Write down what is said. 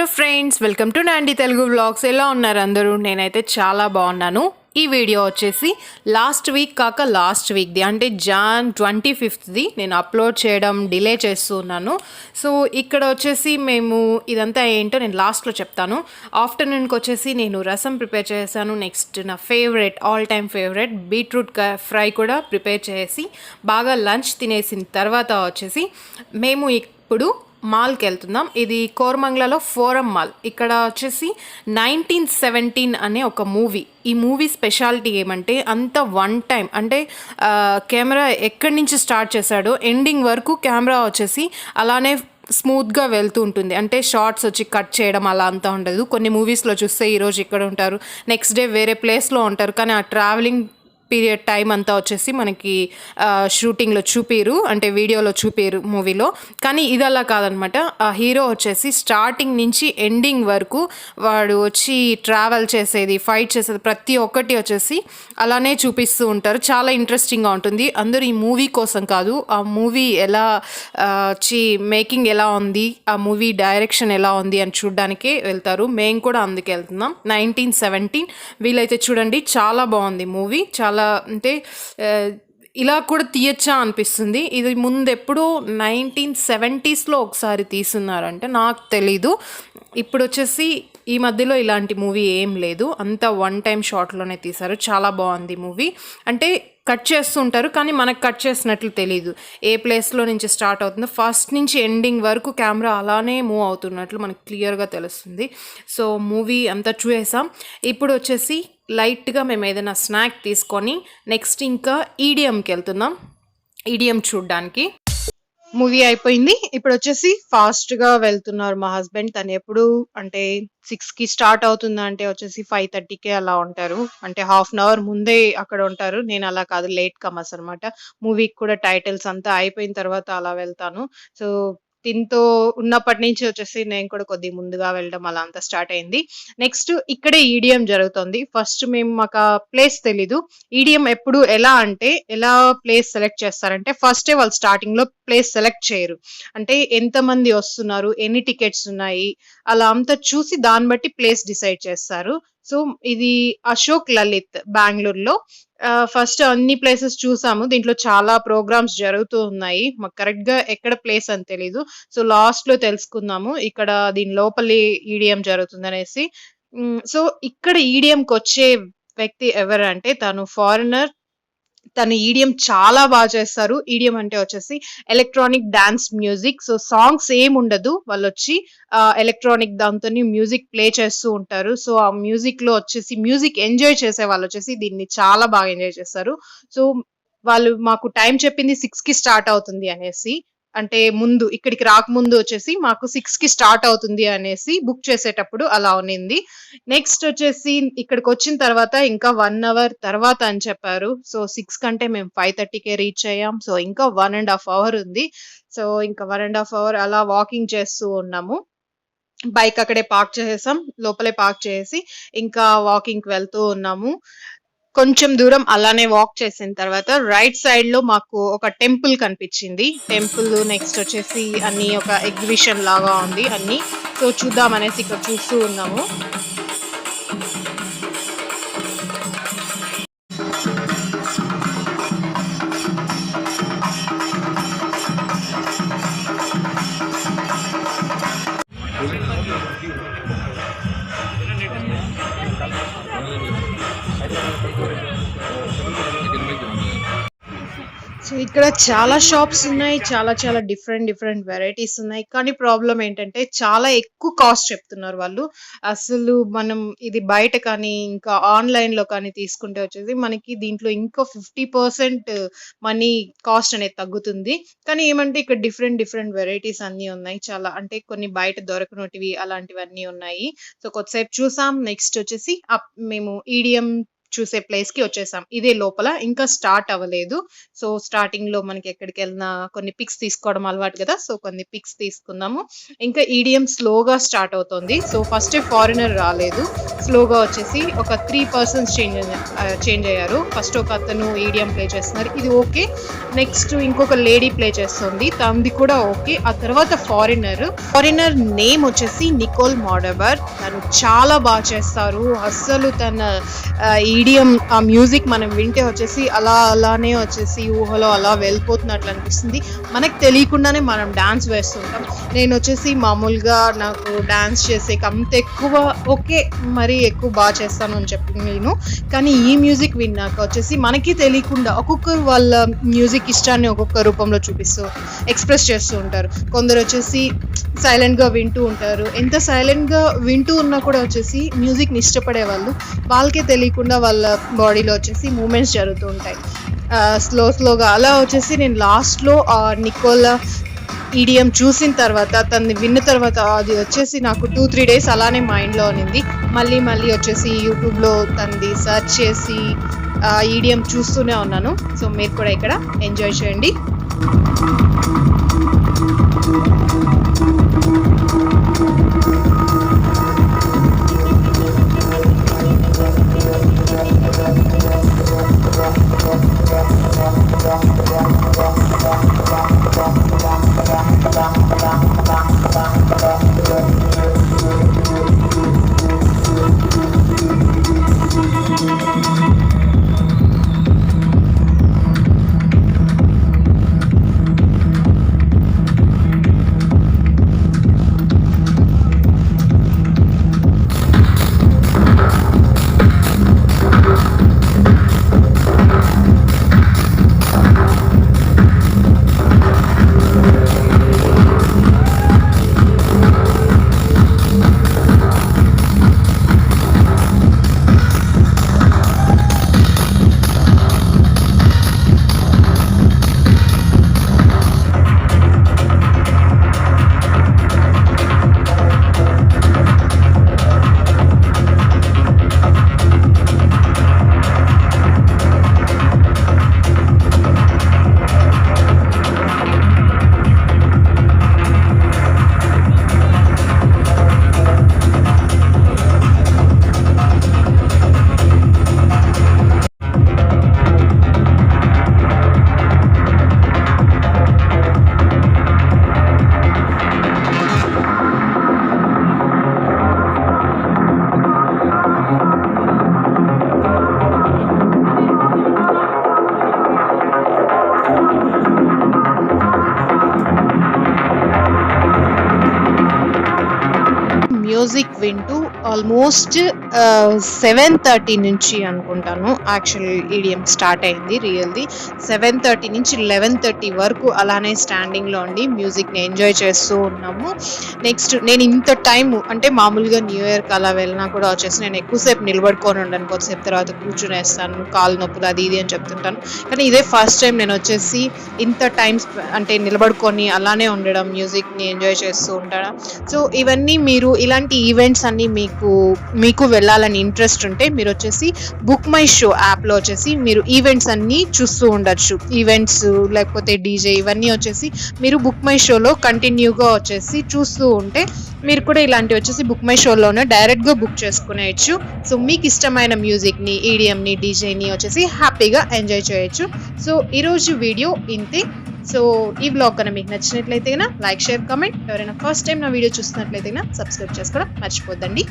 Hello friends, welcome to Nandi Telugu vlogs. ఎలా ఉన్నారు అందరూ? నేనైతే చాలా బాగున్నాను. ఈ వీడియో వచ్చేసి లాస్ట్ వీక్ది అంటే జాన్ 25ది నేను అప్లోడ్ చేయడం డిలే చేస్తున్నాను. సో ఇక్కడ వచ్చేసి మేము ఇదంతా ఏంటో నేను లాస్ట్లో చెప్తాను. ఆఫ్టర్నూన్కి వచ్చేసి నేను రసం ప్రిపేర్ చేశాను. నెక్స్ట్ నా all time favourite beetroot fry కూడా ప్రిపేర్ చేసి బాగా లంచ్ తినేసిన తర్వాత వచ్చేసి మేము ఇప్పుడు మాల్కి వెళ్తున్నాం. ఇది కోరమంగళలో ఫోరం మాల్. ఇక్కడ వచ్చేసి 1917 అనే ఒక మూవీ. ఈ మూవీ స్పెషాలిటీ ఏమంటే అంత వన్ టైం అంటే కెమెరా ఎక్కడి నుంచి స్టార్ట్ చేశాడో ఎండింగ్ వరకు కెమెరా వచ్చేసి అలానే స్మూత్గా వెళ్తూ ఉంటుంది. అంటే షార్ట్స్ వచ్చి కట్ చేయడం అలా అంతా ఉండదు. కొన్ని మూవీస్లో చూస్తే ఈరోజు ఇక్కడ ఉంటారు, నెక్స్ట్ డే వేరే ప్లేస్లో ఉంటారు, కానీ ఆ ట్రావెలింగ్ పీరియడ్ టైం అంతా వచ్చేసి మనకి షూటింగ్లో చూపిరు, అంటే వీడియోలో చూపిరు మూవీలో. కానీ ఇది అలా కాదనమాట. ఆ హీరో వచ్చేసి స్టార్టింగ్ నుంచి ఎండింగ్ వరకు వాడు వచ్చి ట్రావెల్ చేసేది, ఫైట్ చేసేది ప్రతి ఒక్కటి వచ్చేసి అలానే చూపిస్తూ ఉంటారు. చాలా ఇంట్రెస్టింగ్గా ఉంటుంది. అందరూ ఈ మూవీ కోసం కాదు, ఆ మూవీ ఎలా వచ్చి మేకింగ్ ఎలా ఉంది, ఆ మూవీ డైరెక్షన్ ఎలా ఉంది అని చూడడానికే వెళ్తారు. మేము కూడా అందుకే వెళ్తున్నాం. 1917 వీలైతే చూడండి, చాలా బాగుంది మూవీ. చాలా అంటే ఇలా కూడా తీయచ్చా అనిపిస్తుంది. ఇది ముందెప్పుడు 1970sలో ఒకసారి తీస్తున్నారంటే నాకు తెలీదు. ఇప్పుడు వచ్చేసి ఈ మధ్యలో ఇలాంటి మూవీ ఏం లేదు, అంతా వన్ టైం షాట్లోనే తీశారు. చాలా బాగుంది మూవీ. అంటే కట్ చేస్తుంటారు కానీ మనకు కట్ చేసినట్లు తెలీదు. ఏ ప్లేస్లో నుంచి స్టార్ట్ అవుతుందో ఫస్ట్ నుంచి ఎండింగ్ వరకు కెమెరా అలానే మూవ్ అవుతున్నట్లు మనకు క్లియర్గా తెలుస్తుంది. సో మూవీ అంతా చూసేసాం. ఇప్పుడు వచ్చేసి లైట్గా మేము ఏదైనా స్నాక్ తీసుకొని నెక్స్ట్ ఇంకా ఈడిఎంకి వెళ్తున్నాం, ఈడిఎం చూడడానికి. మూవీ అయిపోయింది. ఇప్పుడు వచ్చేసి ఫాస్ట్గా వెళ్తున్నారు మా హస్బెండ్. తను ఎప్పుడు అంటే 6కి స్టార్ట్ అవుతుందా అంటే వచ్చేసి 5:30కే అలా ఉంటారు. అంటే హాఫ్ అన్ అవర్ ముందే అక్కడ ఉంటారు. నేను అలా కాదు, లేట్ కమర్స్ అనమాట. మూవీకి కూడా టైటిల్స్ అంతా అయిపోయిన తర్వాత అలా వెళ్తాను. సో దీంతో ఉన్నప్పటి నుంచి వచ్చేసి నేను కూడా కొద్దిగా ముందుగా వెళ్ళడం అలా అంతా స్టార్ట్ అయింది. నెక్స్ట్ ఇక్కడే ఈడిఎం జరుగుతుంది. ఫస్ట్ మేము మాకు ప్లేస్ తెలీదు. ఈడిఎం ఎప్పుడు ఎలా అంటే ఎలా ప్లేస్ సెలెక్ట్ చేస్తారంటే ఫస్టే వాళ్ళు స్టార్టింగ్ లో ప్లేస్ సెలెక్ట్ చేయరు. అంటే ఎంతమంది వస్తున్నారు, ఎన్ని టికెట్స్ ఉన్నాయి అలా అంతా చూసి దాన్ని బట్టి ప్లేస్ డిసైడ్ చేస్తారు. సో ఇది అశోక్ లలిత్ బెంగళూరులో. ఫస్ట్ అన్ని ప్లేసెస్ చూసాము. దీంట్లో చాలా ప్రోగ్రామ్స్ జరుగుతూ ఉన్నాయి. మాకు కరెక్ట్ గా ఎక్కడ ప్లేస్ అని తెలీదు. సో లాస్ట్ లో తెలుసుకున్నాము ఇక్కడ దీని లోపలి ఈడిఎం జరుగుతుంది అనేసి. సో ఇక్కడ ఈడిఎంకి వచ్చే వ్యక్తి ఎవరంటే తను ఫారినర్. తను ఈడిఎం చాలా బాగా చేస్తారు. ఈడిఎం అంటే వచ్చేసి electronic dance music. So songs ఏం ఉండదు, వాళ్ళు వచ్చి ఎలక్ట్రానిక్ దాంతో మ్యూజిక్ ప్లే చేస్తూ ఉంటారు. సో ఆ మ్యూజిక్ లో వచ్చేసి మ్యూజిక్ ఎంజాయ్ చేసే వాళ్ళు వచ్చేసి దీన్ని చాలా బాగా ఎంజాయ్ చేస్తారు. సో వాళ్ళు మాకు టైం చెప్పింది 6కి స్టార్ట్ అవుతుంది అనేసి. అంటే ముందు ఇక్కడికి రాకముందు వచ్చేసి మాకు 6కి స్టార్ట్ అవుతుంది అనేసి బుక్ చేసేటప్పుడు అలా ఉన్నింది. నెక్స్ట్ వచ్చేసి ఇక్కడికి వచ్చిన తర్వాత ఇంకా 1 అవర్ తర్వాత అని చెప్పారు. సో 6 కంటే మేము 5:30కే రీచ్ అయ్యాం. సో ఇంకా 1.5 అవర్ ఉంది. సో ఇంకా 1.5 అవర్ అలా వాకింగ్ చేస్తూ ఉన్నాము. బైక్ అక్కడే పార్క్ చేసేసాం, లోపలే పార్క్ చేసి ఇంకా వాకింగ్ కి వెళ్తూ ఉన్నాము. కొంచెం దూరం అలానే వాక్ చేసిన తర్వాత రైట్ సైడ్ లో మాకు ఒక టెంపుల్ కనిపించింది. టెంపుల్ నెక్స్ట్ వచ్చేసి అన్ని ఒక ఎగ్జిబిషన్ లాగా ఉంది అన్ని. సో చూద్దాం అనేసి ఇక్కడ చూస్తూ ఉన్నాము. సో ఇక్కడ చాలా షాప్స్ ఉన్నాయి, చాలా చాలా డిఫరెంట్ వెరైటీస్ ఉన్నాయి. కానీ ప్రాబ్లం ఏంటంటే చాలా ఎక్కువ కాస్ట్ చెప్తున్నారు వాళ్ళు. అసలు మనం ఇది బయట కానీ ఇంకా ఆన్లైన్ లో కానీ తీసుకుంటే వచ్చేసి మనకి దీంట్లో ఇంకో 50% మనీ కాస్ట్ అనేది తగ్గుతుంది. కానీ ఏమంటే ఇక్కడ డిఫరెంట్ వెరైటీస్ అన్ని ఉన్నాయి. చాలా అంటే కొన్ని బయట దొరకనటివి అలాంటివన్నీ ఉన్నాయి. సో కొద్దిసేపు చూసాం. నెక్స్ట్ వచ్చేసి మేము ఈడిఎం చూసే ప్లేస్‌కి వచ్చేసాం. ఇదే లోపల ఇంకా స్టార్ట్ అవ్వలేదు. సో, స్టార్టింగ్‌లో మనకి ఎక్కడికెళ్ళినా కొన్ని పిక్స్ తీసుకోవడం అలవాటు కదా! సో, కొన్ని పిక్స్ తీసుకున్నాము. ఇంకా ఈడీఎం స్లోగా స్టార్ట్ అవుతోంది. సో, ఫస్టే ఫారినర్ రాలేదు. స్లోగా వచ్చేసి ఒక 3 పర్సన్స్ చేంజ్ అయ్యారు. ఫస్ట్ ఒక అతను ఈడీఎం ప్లే చేస్తున్నారు. ఇది ఓకే. నెక్స్ట్ ఇంకొక లేడీ ప్లే చేస్తుంది. తనది కూడా ఓకే. ఆ తర్వాత ఫారినర్ నేమ్ వచ్చేసి నికోల్ మోడబర్. తను చాలా బాగా చేస్తారు. అస్సలు తన ఈడియం ఆ మ్యూజిక్ మనం వింటే వచ్చేసి అలానే వచ్చేసి ఊహలో అలా వెళ్ళిపోతున్నట్లు అనిపిస్తుంది. మనకు తెలియకుండానే మనం డాన్స్ వేస్తుంటాం. నేను వచ్చేసి మామూలుగా నాకు డాన్స్ చేసేకి అంత ఎక్కువ ఓకే మరీ ఎక్కువ బాగా చేస్తాను అని చెప్పి నేను, కానీ ఈ మ్యూజిక్ విన్నాక వచ్చేసి మనకి తెలియకుండా ఒక్కొక్కరు వాళ్ళ మ్యూజిక్ ఇష్టాన్ని ఒక్కొక్క రూపంలో చూపిస్తూ ఎక్స్ప్రెస్ చేస్తూ ఉంటారు. కొందరు వచ్చేసి సైలెంట్గా వింటూ ఉంటారు. ఎంత సైలెంట్గా వింటూ ఉన్నా కూడా వచ్చేసి మ్యూజిక్ని ఇష్టపడే వాళ్ళు వాళ్ళకే తెలియకుండా వాళ్ళ బాడీలో వచ్చేసి మూమెంట్స్ జరుగుతూ ఉంటాయి. స్లోగా అలా వచ్చేసి నేను లాస్ట్లో నికోలా ఈడిఎం చూసిన తర్వాత తనని విన్న తర్వాత అది వచ్చేసి నాకు 2-3 డేస్ అలానే మైండ్లో ఉన్నింది. మళ్ళీ వచ్చేసి యూట్యూబ్లో తనది సెర్చ్ చేసి ఈడిఎం చూస్తూనే ఉన్నాను. సో మీరు కూడా ఇక్కడ ఎంజాయ్ చేయండి. మ్యూజిక్ వింటూ ఆల్మోస్ట్ 7:30 నుంచి అనుకుంటాను యాక్చువల్ ఈడిఎం స్టార్ట్ అయింది. రియల్ది 7:30 నుంచి 11:30 వరకు అలానే స్టాండింగ్లో ఉండి మ్యూజిక్ని ఎంజాయ్ చేస్తూ ఉన్నాము. నెక్స్ట్ నేను ఇంత టైం అంటే మామూలుగా న్యూ ఇయర్కి అలా వెళ్ళినా కూడా వచ్చేసి నేను ఎక్కువసేపు నిలబడుకొని ఉండను, కొద్దిసేపు తర్వాత కూర్చునేస్తాను, కాలు నొప్పులు అది ఇది అని చెప్తుంటాను. కానీ ఇదే ఫస్ట్ టైం నేను వచ్చేసి ఇంత టైం అంటే నిలబడుకొని అలానే ఉండడం, మ్యూజిక్ని ఎంజాయ్ చేస్తూ ఉంటాను. సో ఇవన్నీ మీరు ఇలాంటి ఈవెంట్స్ అన్నీ మీకు వెళ్ళాలని ఇంట్రెస్ట్ ఉంటే మీరు వచ్చేసి బుక్ మై షో యాప్లో వచ్చేసి మీరు ఈవెంట్స్ అన్నీ చూస్తూ ఉండొచ్చు. ఈవెంట్స్ లేకపోతే డీజే ఇవన్నీ వచ్చేసి మీరు బుక్ మై షోలో కంటిన్యూగా వచ్చేసి చూస్తూ ఉంటే మీరు కూడా ఇలాంటివి వచ్చేసి బుక్ మై షోలోనే డైరెక్ట్గా బుక్ చేసుకునేయచ్చు. సో మీకు ఇష్టమైన మ్యూజిక్ని, ఈడిఎంని, డీజేని వచ్చేసి హ్యాపీగా ఎంజాయ్ చేయొచ్చు. సో ఈరోజు వీడియో ఇంతే. సో ఈ బ్లాగ్ కన్నా మీకు నచ్చినట్లయితే లైక్, షేర్, కామెంట్. ఎవరైనా ఫస్ట్ టైం నా వీడియో చూస్తున్నట్లయితే సబ్స్క్రైబ్ చేసుకోవడం మర్చిపోద్దండి.